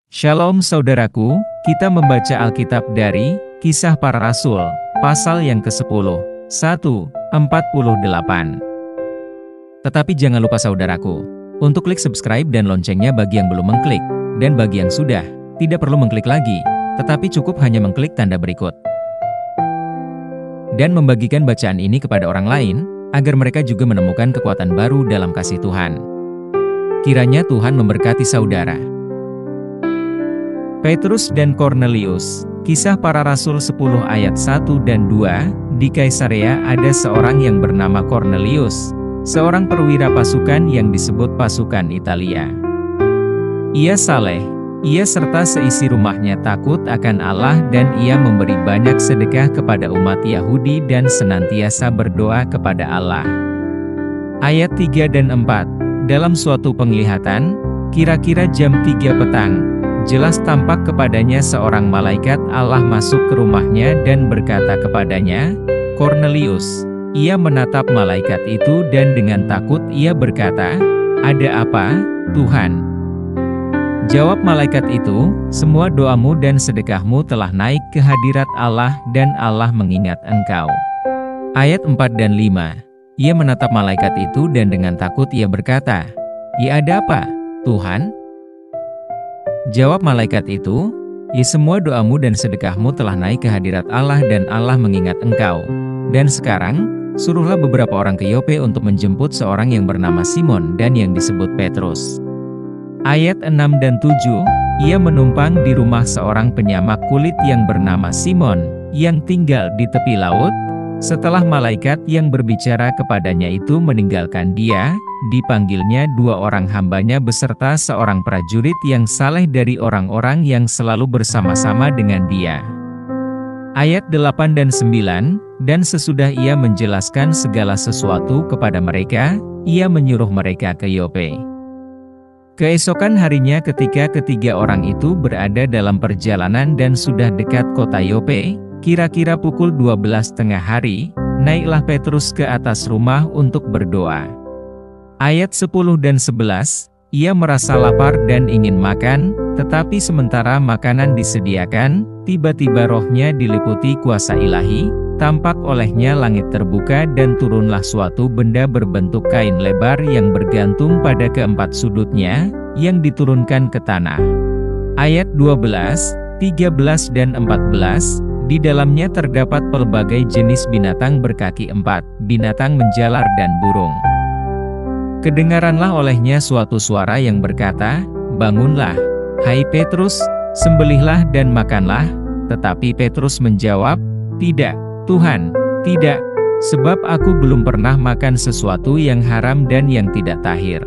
Shalom saudaraku, kita membaca Alkitab dari Kisah Para Rasul, pasal yang ke-10, 1:48. Tetapi jangan lupa saudaraku, untuk klik subscribe dan loncengnya bagi yang belum mengklik, dan bagi yang sudah, tidak perlu mengklik lagi, tetapi cukup hanya mengklik tanda berikut. Dan membagikan bacaan ini kepada orang lain, agar mereka juga menemukan kekuatan baru dalam kasih Tuhan. Kiranya Tuhan memberkati saudara. Petrus dan Kornelius. Kisah Para Rasul 10 ayat 1 dan 2. Di Kaisarea ada seorang yang bernama Kornelius, seorang perwira pasukan yang disebut pasukan Italia. Ia saleh, ia serta seisi rumahnya takut akan Allah dan ia memberi banyak sedekah kepada umat Yahudi dan senantiasa berdoa kepada Allah. Ayat 3 dan 4. Dalam suatu penglihatan, kira-kira jam 3 petang, jelas tampak kepadanya seorang malaikat Allah masuk ke rumahnya dan berkata kepadanya, "Kornelius." Ia menatap malaikat itu dan dengan takut ia berkata, "Ada apa, Tuhan?" Jawab malaikat itu, "Semua doamu dan sedekahmu telah naik ke hadirat Allah dan Allah mengingat engkau." Ayat 4 dan 5. Ia menatap malaikat itu dan dengan takut ia berkata, "Ya ada apa, Tuhan?" Jawab malaikat itu, "Ya semua doamu dan sedekahmu telah naik ke hadirat Allah dan Allah mengingat engkau. Dan sekarang, suruhlah beberapa orang ke Yope untuk menjemput seorang yang bernama Simon dan yang disebut Petrus." Ayat 6 dan 7, ia menumpang di rumah seorang penyamak kulit yang bernama Simon, yang tinggal di tepi laut. Setelah malaikat yang berbicara kepadanya itu meninggalkan dia, dipanggilnya 2 orang hambanya beserta seorang prajurit yang saleh dari orang-orang yang selalu bersama-sama dengan dia. Ayat 8 dan 9, dan sesudah ia menjelaskan segala sesuatu kepada mereka, ia menyuruh mereka ke Yope. Keesokan harinya ketika ketiga orang itu berada dalam perjalanan dan sudah dekat kota Yope, kira-kira pukul 12 tengah hari, naiklah Petrus ke atas rumah untuk berdoa. Ayat 10 dan 11, ia merasa lapar dan ingin makan, tetapi sementara makanan disediakan, tiba-tiba rohnya diliputi kuasa ilahi, tampak olehnya langit terbuka dan turunlah suatu benda berbentuk kain lebar yang bergantung pada keempat sudutnya, yang diturunkan ke tanah. Ayat 12, 13 dan 14, di dalamnya terdapat pelbagai jenis binatang berkaki 4, binatang menjalar dan burung. Kedengaranlah olehnya suatu suara yang berkata, "Bangunlah, hai Petrus, sembelihlah dan makanlah." Tetapi Petrus menjawab, "Tidak, Tuhan, tidak, sebab aku belum pernah makan sesuatu yang haram dan yang tidak tahir."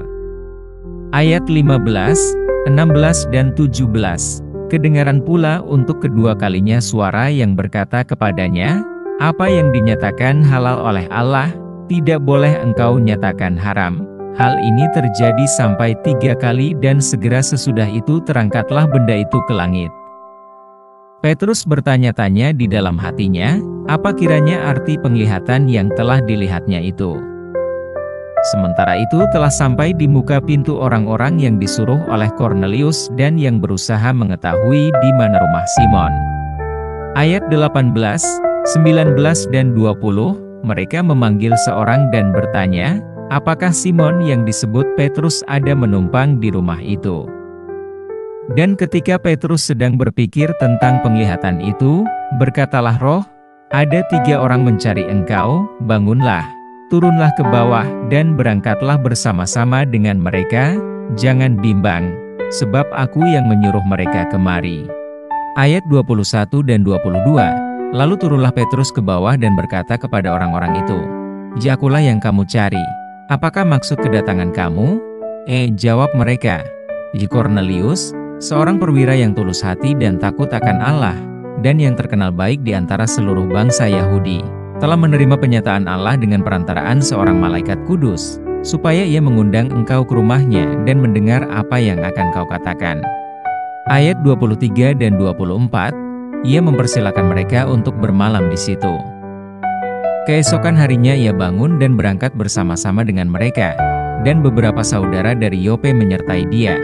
Ayat 15, 16 dan 17. Kedengaran pula untuk kedua kalinya suara yang berkata kepadanya, "Apa yang dinyatakan halal oleh Allah, tidak boleh engkau nyatakan haram." Hal ini terjadi sampai 3 kali dan segera sesudah itu terangkatlah benda itu ke langit. Petrus bertanya-tanya di dalam hatinya, apa kiranya arti penglihatan yang telah dilihatnya itu. Sementara itu telah sampai di muka pintu orang-orang yang disuruh oleh Kornelius dan yang berusaha mengetahui di mana rumah Simon. Ayat 18, 19 dan 20, mereka memanggil seorang dan bertanya, apakah Simon yang disebut Petrus ada menumpang di rumah itu? Dan ketika Petrus sedang berpikir tentang penglihatan itu, berkatalah roh, "Ada 3 orang mencari engkau, bangunlah, turunlah ke bawah dan berangkatlah bersama-sama dengan mereka, jangan bimbang, sebab aku yang menyuruh mereka kemari." Ayat 21 dan 22, lalu turunlah Petrus ke bawah dan berkata kepada orang-orang itu, "Ya akulah yang kamu cari. Apakah maksud kedatangan kamu?" Jawab mereka, "Ya Kornelius, seorang perwira yang tulus hati dan takut akan Allah, dan yang terkenal baik di antara seluruh bangsa Yahudi, telah menerima penyataan Allah dengan perantaraan seorang malaikat kudus, supaya ia mengundang engkau ke rumahnya dan mendengar apa yang akan kau katakan." Ayat 23 dan 24, ia mempersilakan mereka untuk bermalam di situ. Keesokan harinya ia bangun dan berangkat bersama-sama dengan mereka, dan beberapa saudara dari Yope menyertai dia.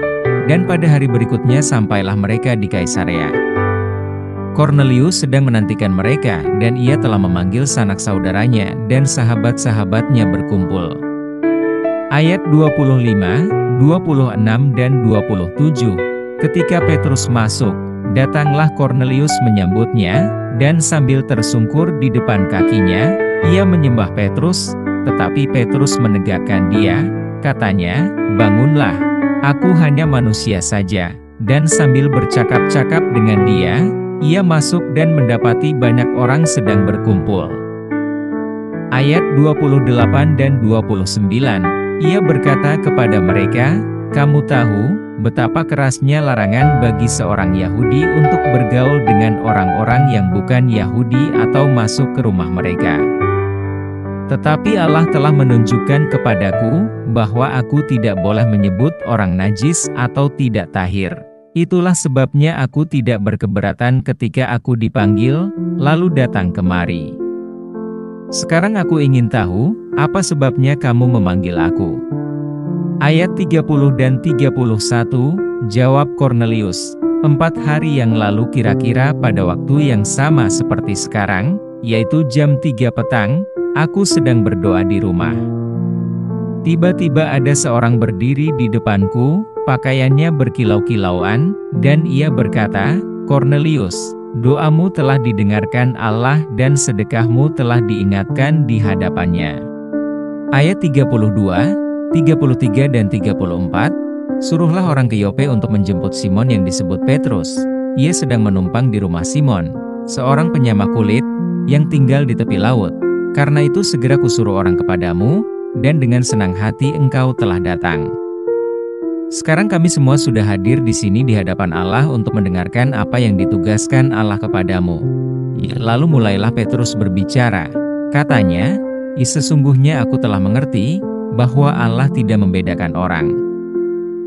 Dan pada hari berikutnya sampailah mereka di Kaisarea. Kornelius sedang menantikan mereka, dan ia telah memanggil sanak saudaranya dan sahabat-sahabatnya berkumpul. Ayat 25, 26 dan 27. Ketika Petrus masuk, datanglah Kornelius menyambutnya, dan sambil tersungkur di depan kakinya, ia menyembah Petrus, tetapi Petrus menegakkan dia, katanya, "Bangunlah, aku hanya manusia saja." Dan sambil bercakap-cakap dengan dia, ia masuk dan mendapati banyak orang sedang berkumpul. Ayat 28 dan 29, ia berkata kepada mereka, "Kamu tahu betapa kerasnya larangan bagi seorang Yahudi untuk bergaul dengan orang-orang yang bukan Yahudi atau masuk ke rumah mereka. Tetapi Allah telah menunjukkan kepadaku bahwa aku tidak boleh menyebut orang najis atau tidak tahir. Itulah sebabnya aku tidak berkeberatan ketika aku dipanggil, lalu datang kemari. Sekarang aku ingin tahu, apa sebabnya kamu memanggil aku?" Ayat 30 dan 31, jawab Kornelius, 4 hari yang lalu kira-kira pada waktu yang sama seperti sekarang, yaitu jam 3 petang, aku sedang berdoa di rumah. Tiba-tiba ada seorang berdiri di depanku, pakaiannya berkilau-kilauan, dan ia berkata, "Kornelius, doamu telah didengarkan Allah dan sedekahmu telah diingatkan di hadapannya." Ayat 32, 33 dan 34, suruhlah orang ke Yope untuk menjemput Simon yang disebut Petrus. Ia sedang menumpang di rumah Simon, seorang penyama kulit, yang tinggal di tepi laut. Karena itu segera kusuruh orang kepadamu, dan dengan senang hati engkau telah datang. Sekarang kami semua sudah hadir di sini di hadapan Allah untuk mendengarkan apa yang ditugaskan Allah kepadamu. Lalu mulailah Petrus berbicara. Katanya, sesungguhnya aku telah mengerti bahwa Allah tidak membedakan orang.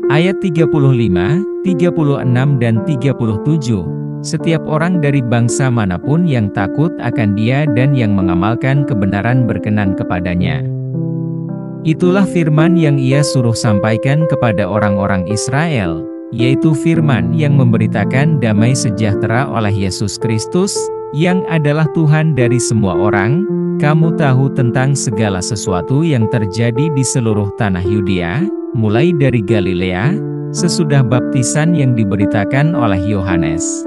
Ayat 35, 36 dan 37. Setiap orang dari bangsa manapun yang takut akan Dia dan yang mengamalkan kebenaran berkenan kepadanya. Itulah firman yang ia suruh sampaikan kepada orang-orang Israel, yaitu firman yang memberitakan damai sejahtera oleh Yesus Kristus, yang adalah Tuhan dari semua orang. Kamu tahu tentang segala sesuatu yang terjadi di seluruh tanah Yudea, mulai dari Galilea, sesudah baptisan yang diberitakan oleh Yohanes.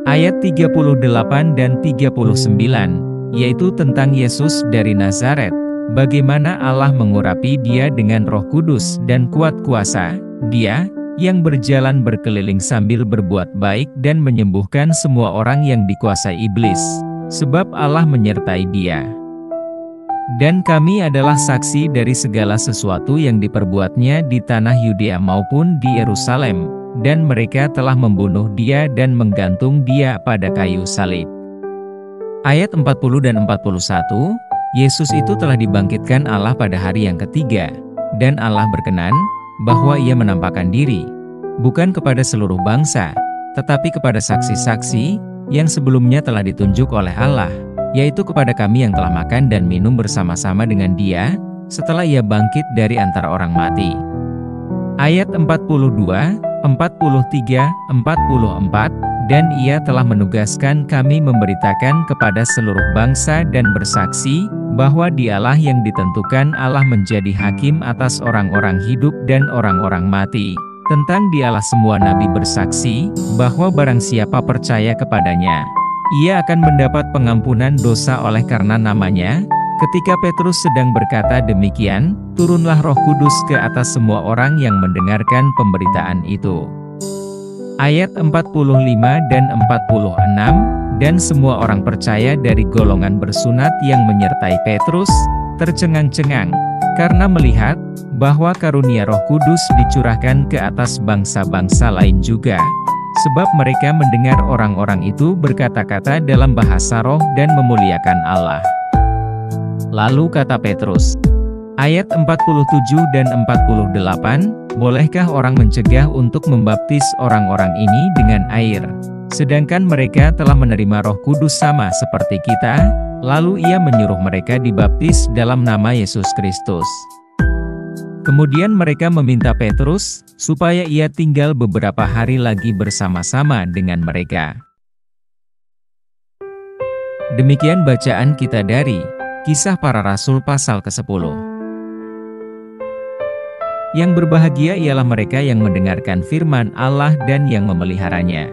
Ayat 38 dan 39, yaitu tentang Yesus dari Nazaret, bagaimana Allah mengurapi Dia dengan Roh Kudus dan kuat kuasa, Dia yang berjalan berkeliling sambil berbuat baik dan menyembuhkan semua orang yang dikuasai iblis, sebab Allah menyertai Dia. Dan kami adalah saksi dari segala sesuatu yang diperbuatnya di tanah Yudea maupun di Yerusalem, dan mereka telah membunuh Dia dan menggantung Dia pada kayu salib. Ayat 40 dan 41, Yesus itu telah dibangkitkan Allah pada hari yang ketiga, dan Allah berkenan bahwa Ia menampakkan diri, bukan kepada seluruh bangsa, tetapi kepada saksi-saksi yang sebelumnya telah ditunjuk oleh Allah, yaitu kepada kami yang telah makan dan minum bersama-sama dengan Dia, setelah Ia bangkit dari antara orang mati. Ayat 42, 43, 44, dan Ia telah menugaskan kami memberitakan kepada seluruh bangsa dan bersaksi, bahwa Dialah yang ditentukan Allah menjadi hakim atas orang-orang hidup dan orang-orang mati. Tentang Dialah semua nabi bersaksi, bahwa barang siapa percaya kepadanya, ia akan mendapat pengampunan dosa oleh karena namanya. Ketika Petrus sedang berkata demikian, turunlah Roh Kudus ke atas semua orang yang mendengarkan pemberitaan itu. Ayat 45 dan 46, dan semua orang percaya dari golongan bersunat yang menyertai Petrus, tercengang-cengang, karena melihat bahwa karunia Roh Kudus dicurahkan ke atas bangsa-bangsa lain juga. Sebab mereka mendengar orang-orang itu berkata-kata dalam bahasa roh dan memuliakan Allah. Lalu kata Petrus, ayat 47 dan 48, bolehkah orang mencegah untuk membaptis orang-orang ini dengan air, sedangkan mereka telah menerima Roh Kudus sama seperti kita? Lalu ia menyuruh mereka dibaptis dalam nama Yesus Kristus. Kemudian mereka meminta Petrus, supaya ia tinggal beberapa hari lagi bersama-sama dengan mereka. Demikian bacaan kita dari Kisah Para Rasul pasal ke-10. Yang berbahagia ialah mereka yang mendengarkan firman Allah dan yang memeliharanya.